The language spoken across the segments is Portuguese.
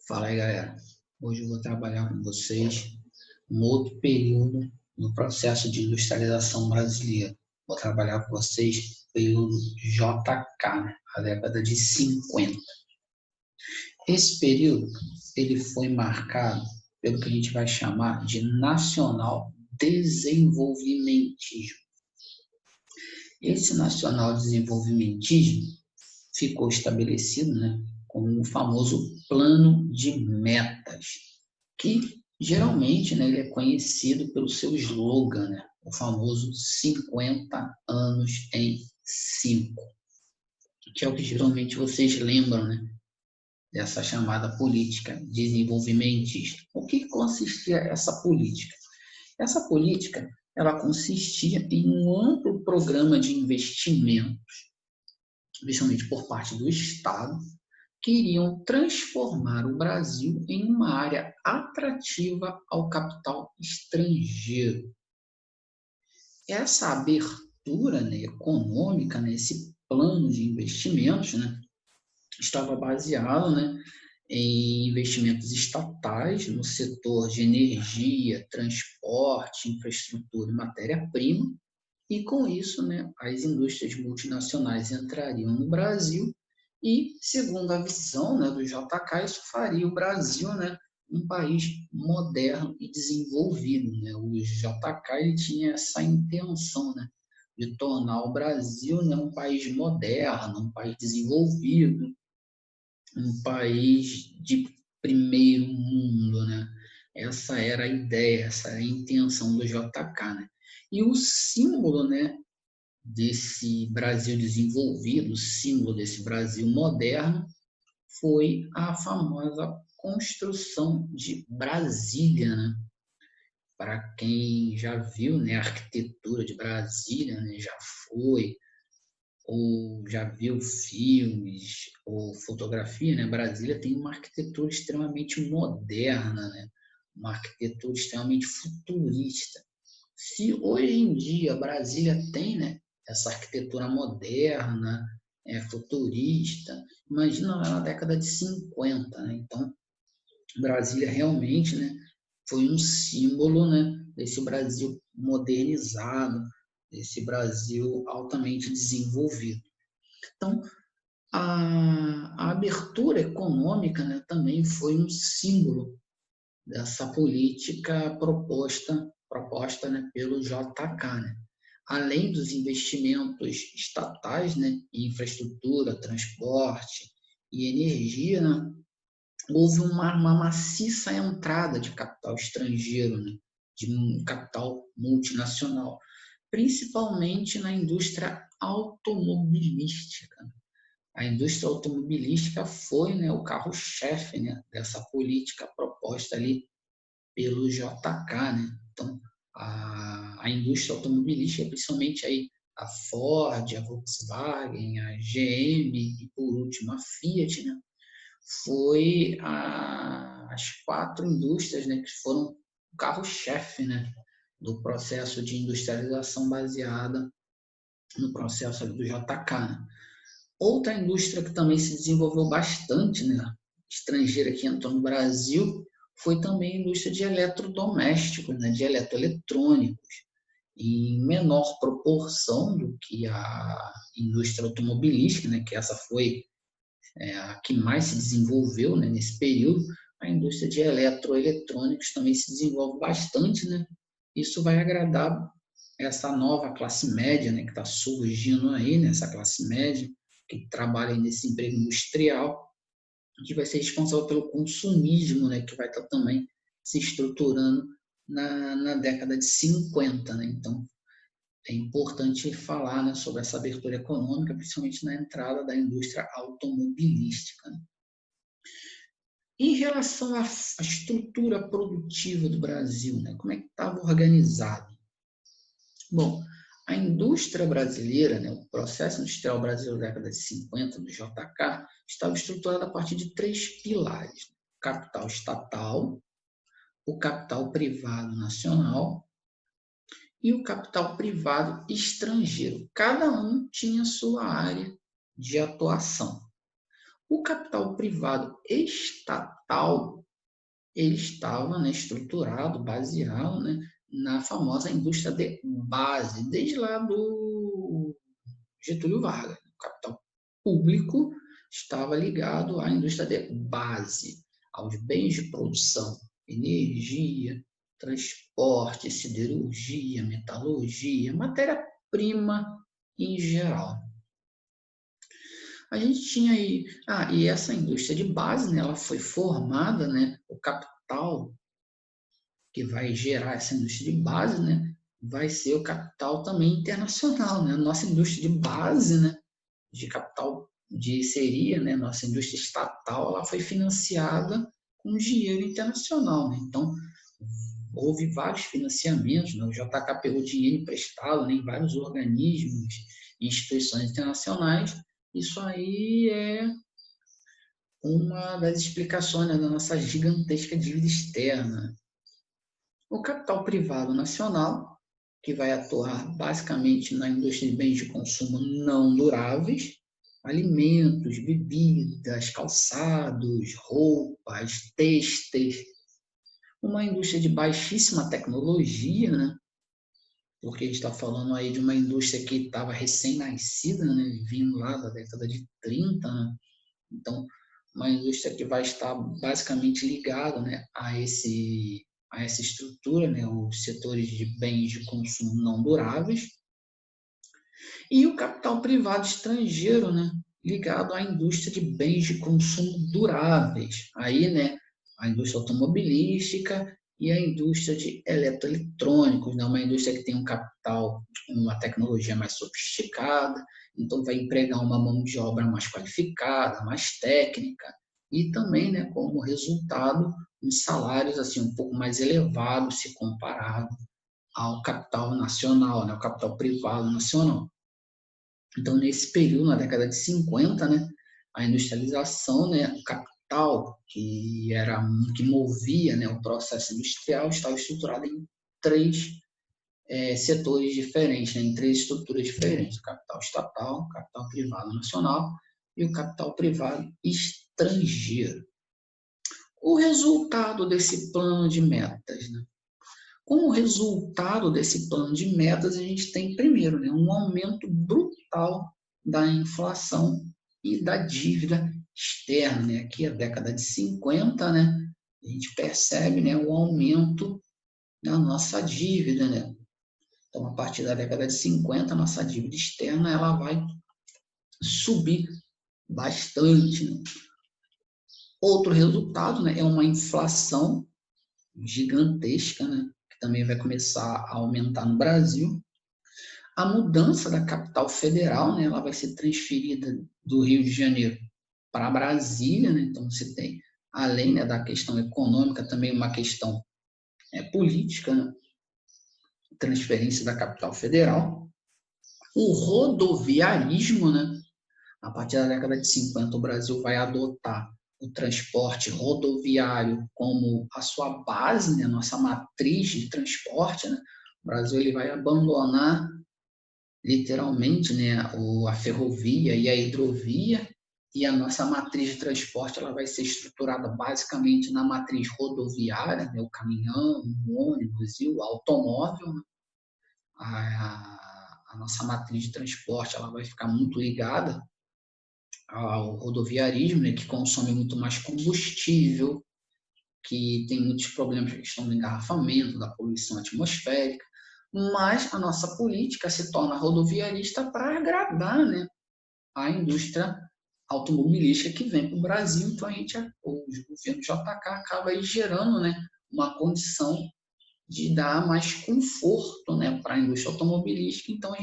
Fala aí, galera. Hoje eu vou trabalhar com vocês um outro período no processo de industrialização brasileira. Vou trabalhar com vocês o período JK, né? A década de 50. Esse período ele foi marcado pelo que a gente vai chamar de nacional desenvolvimentismo. Esse nacional desenvolvimentismo ficou estabelecido, né, como o famoso plano de metas, que geralmente, né, ele é conhecido pelo seu slogan, né, o famoso 50 anos em 5, que é o que geralmente vocês lembram, né, dessa chamada política desenvolvimentista. O que consistia essa política? Essa política ela consistia em um amplo programa de investimentos, principalmente por parte do Estado, que iriam transformar o Brasil em uma área atrativa ao capital estrangeiro. Essa abertura, né, econômica, né, esse plano de investimentos, né, estava baseado, né, em investimentos estatais no setor de energia, transporte, infraestrutura e matéria-prima, e com isso, né, as indústrias multinacionais entrariam no Brasil e, segundo a visão, né, do JK, isso faria o Brasil, né, um país moderno e desenvolvido, né? O JK ele tinha essa intenção, né, de tornar o Brasil, né, um país moderno, um país desenvolvido, um país de primeiro mundo, né? Essa era a ideia, essa era a intenção do JK, né? E o símbolo, né, desse Brasil desenvolvido, o símbolo desse Brasil moderno, foi a famosa construção de Brasília, né? Para quem já viu, né, a arquitetura de Brasília, né, já foi, ou já viu filmes ou fotografia, né, Brasília tem uma arquitetura extremamente moderna, né? Uma arquitetura extremamente futurista. Se hoje em dia Brasília tem, né, essa arquitetura moderna, futurista, imagina lá na década de 50, né? Então, Brasília realmente, né, foi um símbolo, né, desse Brasil modernizado, desse Brasil altamente desenvolvido. Então, a abertura econômica, né, também foi um símbolo dessa política proposta, né, pelo JK, né? Além dos investimentos estatais, né, em infraestrutura, transporte e energia, né, houve uma maciça entrada de capital estrangeiro, né, de um capital multinacional, principalmente na indústria automobilística. A indústria automobilística foi, né, o carro-chefe, né, dessa política proposta ali pelo JK, né? Então, a indústria automobilística, principalmente aí a Ford, a Volkswagen, a GM e, por último, a Fiat, né? Foi as 4 indústrias, né, que foram o carro-chefe, né, do processo de industrialização baseada no processo ali do JK, né? Outra indústria que também se desenvolveu bastante, né, estrangeira que entrou no Brasil, foi também a indústria de eletrodomésticos, né, de eletroeletrônicos, em menor proporção do que a indústria automobilística, né, que essa foi a que mais se desenvolveu, né, nesse período. A indústria de eletroeletrônicos também se desenvolve bastante, né? Isso vai agradar essa nova classe média, né, que está surgindo aí, né, essa classe média que trabalha nesse emprego industrial, que vai ser responsável pelo consumismo, né, que vai estar também se estruturando na década de 50, né? Então, é importante falar, né, sobre essa abertura econômica, principalmente na entrada da indústria automobilística, né? Em relação à estrutura produtiva do Brasil, né, como é que estava organizado? Bom, a indústria brasileira, né, o processo industrial brasileiro da década de 50, do JK, estava estruturado a partir de 3 pilares: o capital estatal, o capital privado nacional e o capital privado estrangeiro. Cada um tinha sua área de atuação. O capital privado estatal, ele estava, né, estruturado, baseado, né, na famosa indústria de base, desde lá do Getúlio Vargas. O capital público estava ligado à indústria de base, aos bens de produção, energia, transporte, siderurgia, metalurgia, matéria-prima em geral. A gente tinha aí, e essa indústria de base, né, ela foi formada, né, o capital que vai gerar essa indústria de base, né, vai ser o capital também internacional, né, a nossa indústria de base, né, de capital seria, né, nossa indústria estatal, ela foi financiada com dinheiro internacional, né, então houve vários financiamentos, né, o JK pegou dinheiro emprestado, né, em vários organismos e instituições internacionais. Isso aí é uma das explicações, né, da nossa gigantesca dívida externa. O capital privado nacional, que vai atuar basicamente na indústria de bens de consumo não duráveis, alimentos, bebidas, calçados, roupas, têxteis, uma indústria de baixíssima tecnologia, né? Porque a gente está falando aí de uma indústria que estava recém-nascida, né? Vindo lá da década de 30, né? Então, uma indústria que vai estar basicamente ligada, né, a essa estrutura, né, os setores de bens de consumo não duráveis, e o capital privado estrangeiro, né, ligado à indústria de bens de consumo duráveis. Aí, né, a indústria automobilística e a indústria de eletroeletrônicos, né, uma indústria que tem um capital, uma tecnologia mais sofisticada, então vai empregar uma mão de obra mais qualificada, mais técnica, e também, né, como resultado, uns salários assim um pouco mais elevados se comparado ao capital nacional, né, ao capital privado nacional. Então, nesse período, na década de 50, né, a industrialização, né, o capital que movia, né, o processo industrial estava estruturado em três setores diferentes, né, em três estruturas diferentes: o capital estatal, o capital privado nacional e o capital privado estrangeiro. O resultado desse plano de metas, né? Como resultado desse plano de metas, a gente tem, primeiro, né, um aumento brutal da inflação e da dívida externa. Né? Aqui, a década de 50, né, a gente percebe, né, o aumento da nossa dívida. Né? Então, a partir da década de 50, a nossa dívida externa ela vai subir bastante. Né? Outro resultado, né, é uma inflação gigantesca, né, que também vai começar a aumentar no Brasil. A mudança da capital federal, né, ela vai ser transferida do Rio de Janeiro para Brasília, né, então você tem, além, né, da questão econômica, também uma questão política, né, transferência da capital federal. O rodoviarismo, né, a partir da década de 50, o Brasil vai adotar o transporte rodoviário como a sua base, né, a nossa matriz de transporte. Né? O Brasil ele vai abandonar literalmente, né, a ferrovia e a hidrovia, e a nossa matriz de transporte ela vai ser estruturada basicamente na matriz rodoviária, né, o caminhão, o ônibus e o automóvel. Né? A nossa matriz de transporte ela vai ficar muito ligada ao rodoviarismo, né, que consome muito mais combustível, que tem muitos problemas com a questão do engarrafamento, da poluição atmosférica, mas a nossa política se torna rodoviarista para agradar, né, a indústria automobilística que vem para o Brasil. Então, o governo JK acaba aí gerando, né, uma condição de dar mais conforto, né, para a indústria automobilística. Então,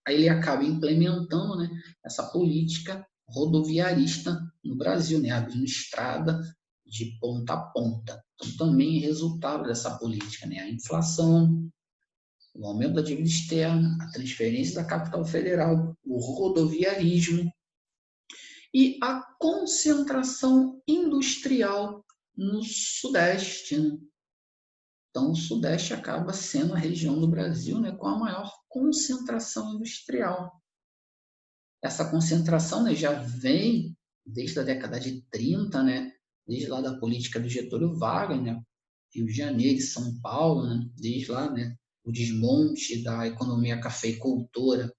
ele acaba implementando, né, essa política rodoviarista no Brasil, né, abrindo estrada de ponta a ponta. Então, também é resultado dessa política, né, a inflação, o aumento da dívida externa, a transferência da capital federal, o rodoviarismo e a concentração industrial no Sudeste. Né? Então, o Sudeste acaba sendo a região do Brasil, né, com a maior concentração industrial. Essa concentração, né, já vem desde a década de 30, né? Desde lá da política do Getúlio Vargas, né? Rio de Janeiro e São Paulo, né? Desde lá, né? O desmonte da economia cafeicultora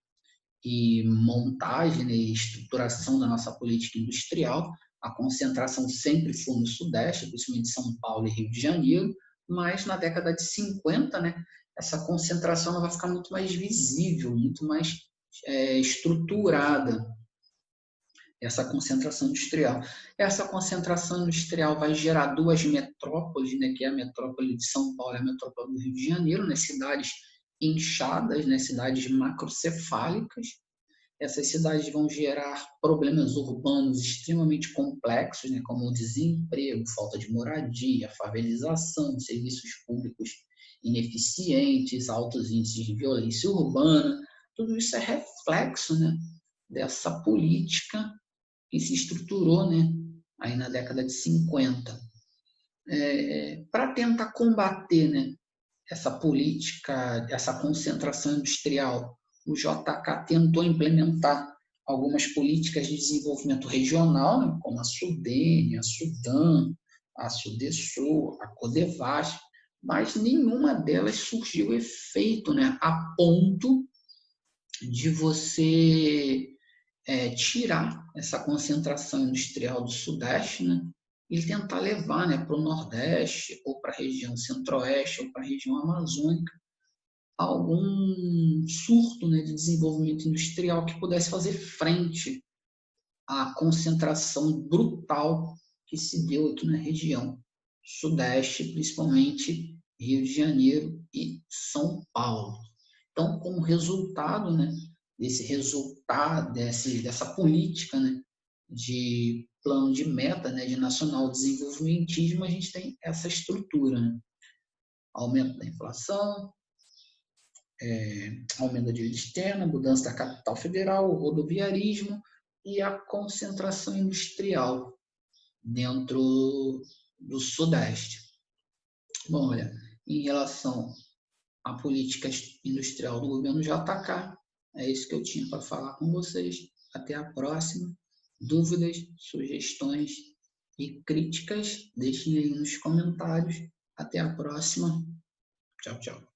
e montagem, né? E estruturação da nossa política industrial. A concentração sempre foi no Sudeste, principalmente São Paulo e Rio de Janeiro, mas na década de 50, né? Essa concentração vai ficar muito mais visível, muito mais estruturada, essa concentração industrial. Essa concentração industrial vai gerar duas metrópoles, né, que é a metrópole de São Paulo e a metrópole do Rio de Janeiro, né, cidades inchadas, né, cidades macrocefálicas. Essas cidades vão gerar problemas urbanos extremamente complexos, né, como o desemprego, falta de moradia, favelização, serviços públicos ineficientes, altos índices de violência urbana. Tudo isso é reflexo, né, dessa política que se estruturou, né, aí na década de 50. Para tentar combater, né, essa política, essa concentração industrial, o JK tentou implementar algumas políticas de desenvolvimento regional, né, como a Sudene, a Sudan, a Sudesul, a Codevasf, mas nenhuma delas surgiu efeito, né, a ponto de você tirar essa concentração industrial do Sudeste, né, e tentar levar, né, para o Nordeste, ou para a região Centro-Oeste, ou para a região Amazônica, algum surto, né, de desenvolvimento industrial que pudesse fazer frente à concentração brutal que se deu aqui na região Sudeste, principalmente Rio de Janeiro e São Paulo. Então, como resultado, né, desse resultado, dessa política, né, de plano de meta, né, de nacional desenvolvimentismo, a gente tem essa estrutura, né? Aumento da inflação, aumento da dívida externa, mudança da capital federal, o rodoviarismo e a concentração industrial dentro do Sudeste. Bom, olha, em relação à política industrial do governo JK, é isso que eu tinha para falar com vocês. Até a próxima. Dúvidas, sugestões e críticas, deixem aí nos comentários. Até a próxima. Tchau, tchau.